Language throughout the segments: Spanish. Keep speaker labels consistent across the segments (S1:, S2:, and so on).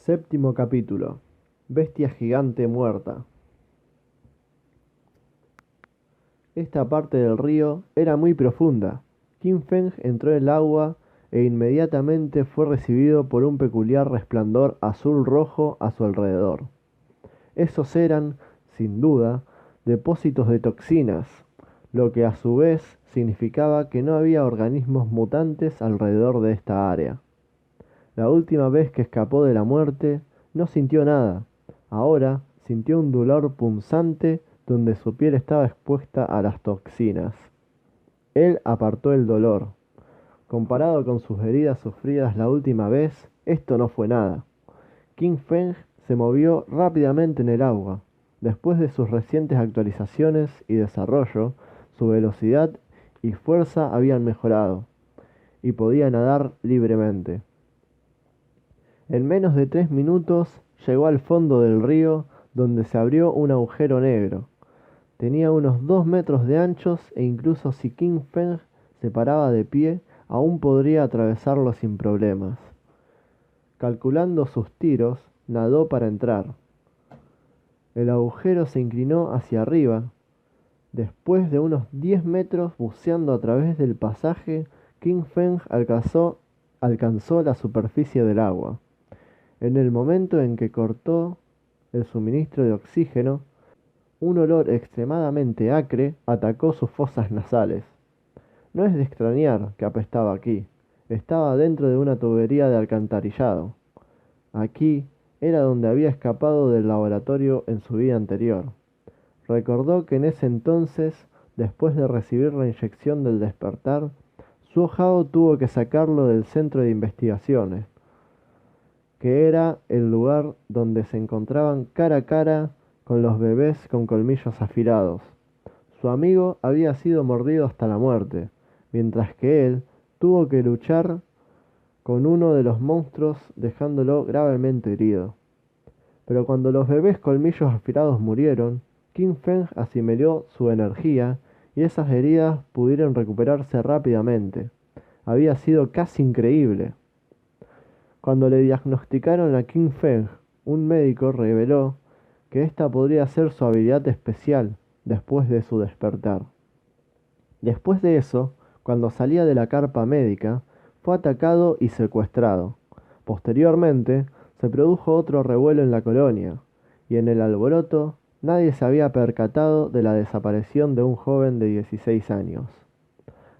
S1: Séptimo capítulo. Bestia gigante muerta. Esta parte del río era muy profunda. King Feng entró en el agua e inmediatamente fue recibido por un peculiar resplandor azul-rojo a su alrededor. Esos eran, sin duda, depósitos de toxinas, lo que a su vez significaba que no había organismos mutantes alrededor de esta área. La última vez que escapó de la muerte, no sintió nada. Ahora sintió un dolor punzante donde su piel estaba expuesta a las toxinas. Él apartó el dolor. Comparado con sus heridas sufridas la última vez, esto no fue nada. King Feng se movió rápidamente en el agua. Después de sus recientes actualizaciones y desarrollo, su velocidad y fuerza habían mejorado, y podía nadar libremente. En menos de 3 minutos llegó al fondo del río, donde se abrió un agujero negro. Tenía unos 2 metros de anchos e incluso si King Feng se paraba de pie, aún podría atravesarlo sin problemas. Calculando sus tiros, nadó para entrar. El agujero se inclinó hacia arriba. Después de unos 10 metros buceando a través del pasaje, King Feng alcanzó la superficie del agua. En el momento en que cortó el suministro de oxígeno, un olor extremadamente acre atacó sus fosas nasales. No es de extrañar que apestaba aquí. Estaba dentro de una tubería de alcantarillado. Aquí era donde había escapado del laboratorio en su vida anterior. Recordó que en ese entonces, después de recibir la inyección del despertar, Suo Hao tuvo que sacarlo del centro de investigaciones, que era el lugar donde se encontraban cara a cara con los bebés con colmillos afilados. Su amigo había sido mordido hasta la muerte, mientras que él tuvo que luchar con uno de los monstruos dejándolo gravemente herido. Pero cuando los bebés colmillos afilados murieron, King Feng asimiló su energía y esas heridas pudieron recuperarse rápidamente. Había sido casi increíble. Cuando le diagnosticaron a King Feng, un médico reveló que esta podría ser su habilidad especial después de su despertar. Después de eso, cuando salía de la carpa médica, fue atacado y secuestrado. Posteriormente, se produjo otro revuelo en la colonia, y en el alboroto nadie se había percatado de la desaparición de un joven de 16 años.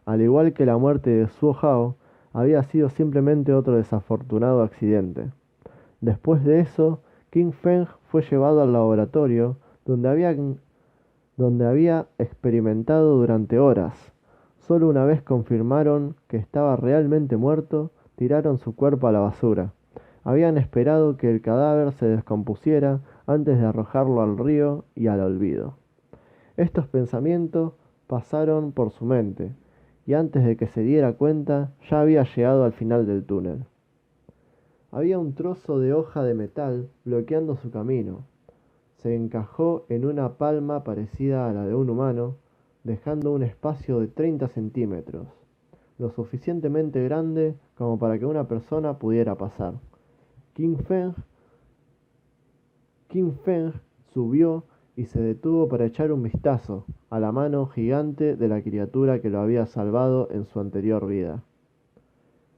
S1: Al igual que la muerte de Suo Hao, había sido simplemente otro desafortunado accidente. Después de eso, King Feng fue llevado al laboratorio donde había experimentado durante horas. Solo una vez confirmaron que estaba realmente muerto, tiraron su cuerpo a la basura. Habían esperado que el cadáver se descompusiera antes de arrojarlo al río y al olvido. Estos pensamientos pasaron por su mente, y antes de que se diera cuenta, ya había llegado al final del túnel. Había un trozo de hoja de metal bloqueando su camino. Se encajó en una palma parecida a la de un humano, dejando un espacio de 30 centímetros, lo suficientemente grande como para que una persona pudiera pasar. King Feng subió y se detuvo para echar un vistazo a la mano gigante de la criatura que lo había salvado en su anterior vida.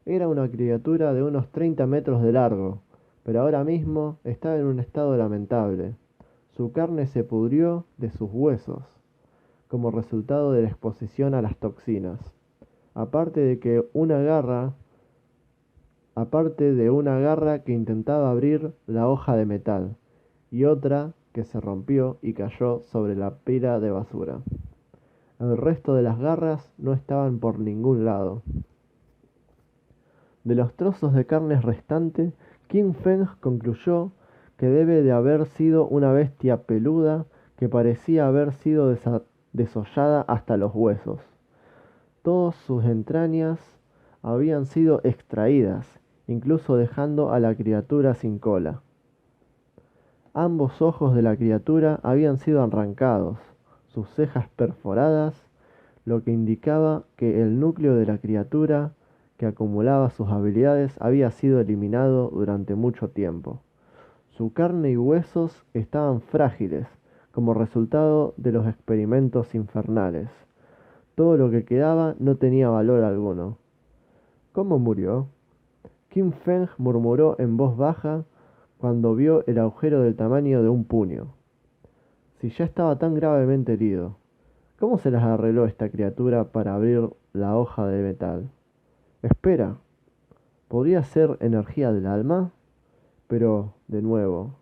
S1: Era una criatura de unos 30 metros de largo, pero ahora mismo estaba en un estado lamentable. Su carne se pudrió de sus huesos, como resultado de la exposición a las toxinas. Aparte de una garra que intentaba abrir la hoja de metal, y otra que se rompió y cayó sobre la pila de basura. El resto de las garras no estaban por ningún lado. De los trozos de carne restantes, King Feng concluyó que debe de haber sido una bestia peluda que parecía haber sido desollada hasta los huesos. Todas sus entrañas habían sido extraídas, incluso dejando a la criatura sin cola. Ambos ojos de la criatura habían sido arrancados, sus cejas perforadas, lo que indicaba que el núcleo de la criatura que acumulaba sus habilidades había sido eliminado durante mucho tiempo. Su carne y huesos estaban frágiles, como resultado de los experimentos infernales. Todo lo que quedaba no tenía valor alguno. ¿Cómo murió? Qin Feng murmuró en voz baja cuando vio el agujero del tamaño de un puño. Si ya estaba tan gravemente herido, ¿cómo se las arregló esta criatura para abrir la hoja de metal? Espera, ¿podría ser energía del alma? Pero, de nuevo.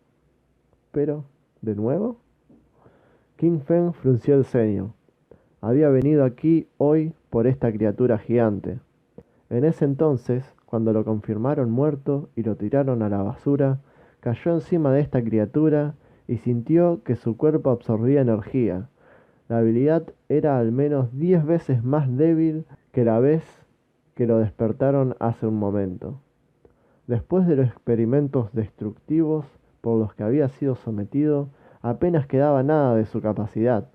S1: ¿Pero, de nuevo? Qin Feng frunció el ceño. Había venido aquí hoy por esta criatura gigante. En ese entonces, cuando lo confirmaron muerto y lo tiraron a la basura, cayó encima de esta criatura y sintió que su cuerpo absorbía energía. La habilidad era al menos 10 veces más débil que la vez que lo despertaron hace un momento. Después de los experimentos destructivos por los que había sido sometido, apenas quedaba nada de su capacidad.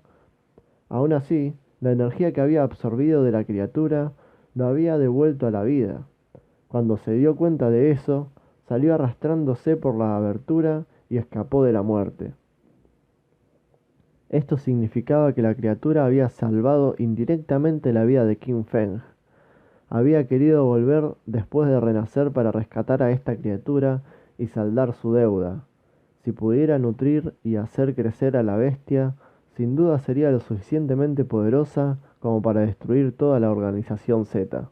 S1: Aun así, la energía que había absorbido de la criatura lo había devuelto a la vida. Cuando se dio cuenta de eso, salió arrastrándose por la abertura y escapó de la muerte. Esto significaba que la criatura había salvado indirectamente la vida de Qin Feng. Había querido volver después de renacer para rescatar a esta criatura y saldar su deuda. Si pudiera nutrir y hacer crecer a la bestia, sin duda sería lo suficientemente poderosa como para destruir toda la organización Z.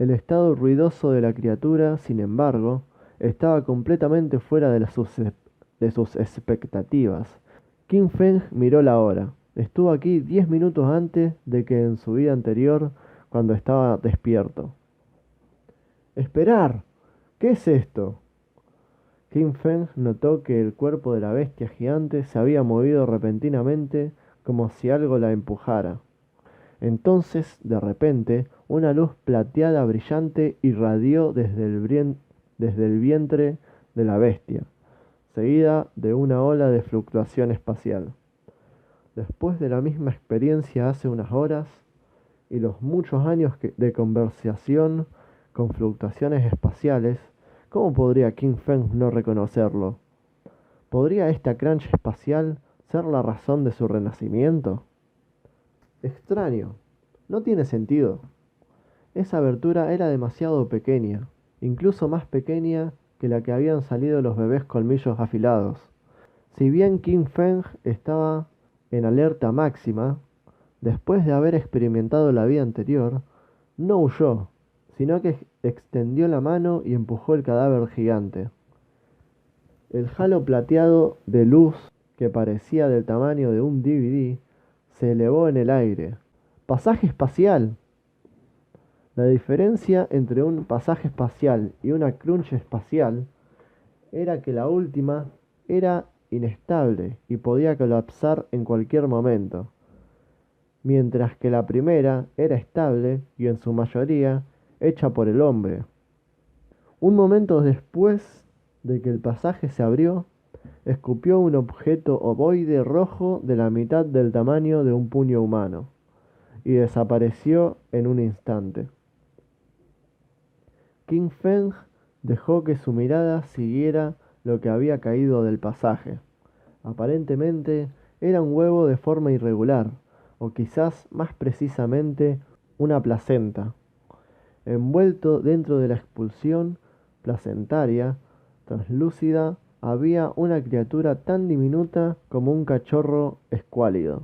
S1: El estado ruidoso de la criatura, sin embargo, estaba completamente fuera de sus expectativas. Qin Feng miró la hora. Estuvo aquí 10 minutos antes de que en su vida anterior, cuando estaba despierto. ¡Esperar! ¿Qué es esto? Qin Feng notó que el cuerpo de la bestia gigante se había movido repentinamente como si algo la empujara. Entonces, de repente, una luz plateada brillante irradió desde el vientre de la bestia, seguida de una ola de fluctuación espacial. Después de la misma experiencia hace unas horas y los muchos años de conversación con fluctuaciones espaciales, ¿cómo podría Qin Feng no reconocerlo? ¿Podría esta crunch espacial ser la razón de su renacimiento? Extraño. No tiene sentido. Esa abertura era demasiado pequeña, incluso más pequeña que la que habían salido los bebés colmillos afilados. Si bien Qin Feng estaba en alerta máxima, después de haber experimentado la vida anterior, no huyó, sino que extendió la mano y empujó el cadáver gigante. El halo plateado de luz, que parecía del tamaño de un DVD, se elevó en el aire. ¡Pasaje espacial! La diferencia entre un pasaje espacial y una crunch espacial era que la última era inestable y podía colapsar en cualquier momento, mientras que la primera era estable y en su mayoría hecha por el hombre. Un momento después de que el pasaje se abrió, escupió un objeto ovoide rojo de la mitad del tamaño de un puño humano y desapareció en un instante. Qin Feng dejó que su mirada siguiera lo que había caído del pasaje. Aparentemente era un huevo de forma irregular, o quizás más precisamente una placenta. Envuelto dentro de la expulsión placentaria translúcida había una criatura tan diminuta como un cachorro escuálido.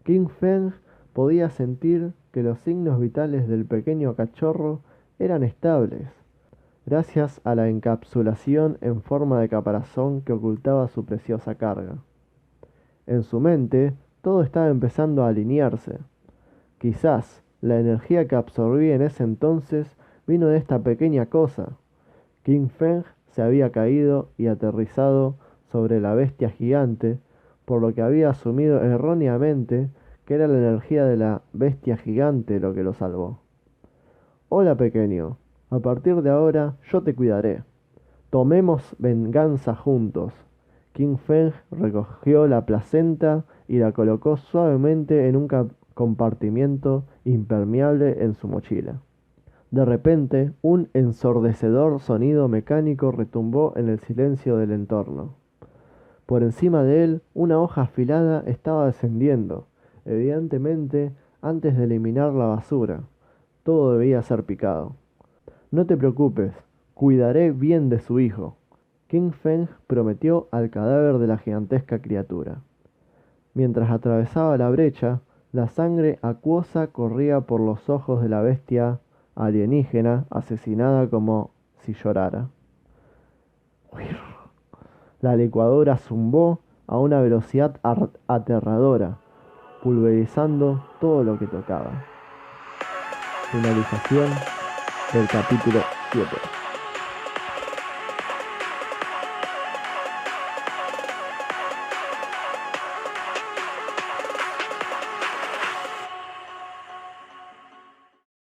S1: Qin Feng podía sentir que los signos vitales del pequeño cachorro eran estables, gracias a la encapsulación en forma de caparazón que ocultaba su preciosa carga. En su mente, todo estaba empezando a alinearse. Quizás la energía que absorbí en ese entonces vino de esta pequeña cosa. Qin Feng se había caído y aterrizado sobre la bestia gigante, por lo que había asumido erróneamente que era la energía de la bestia gigante lo que lo salvó. Hola pequeño, a partir de ahora yo te cuidaré. Tomemos venganza juntos. Qin Feng recogió la placenta y la colocó suavemente en un compartimiento impermeable en su mochila. De repente, un ensordecedor sonido mecánico retumbó en el silencio del entorno. Por encima de él, una hoja afilada estaba descendiendo, evidentemente antes de eliminar la basura. Todo debía ser picado. No te preocupes, cuidaré bien de su hijo. King Feng prometió al cadáver de la gigantesca criatura. Mientras atravesaba la brecha, la sangre acuosa corría por los ojos de la bestia alienígena asesinada como si llorara. La licuadora zumbó a una velocidad aterradora, pulverizando todo lo que tocaba. Finalización del capítulo 7.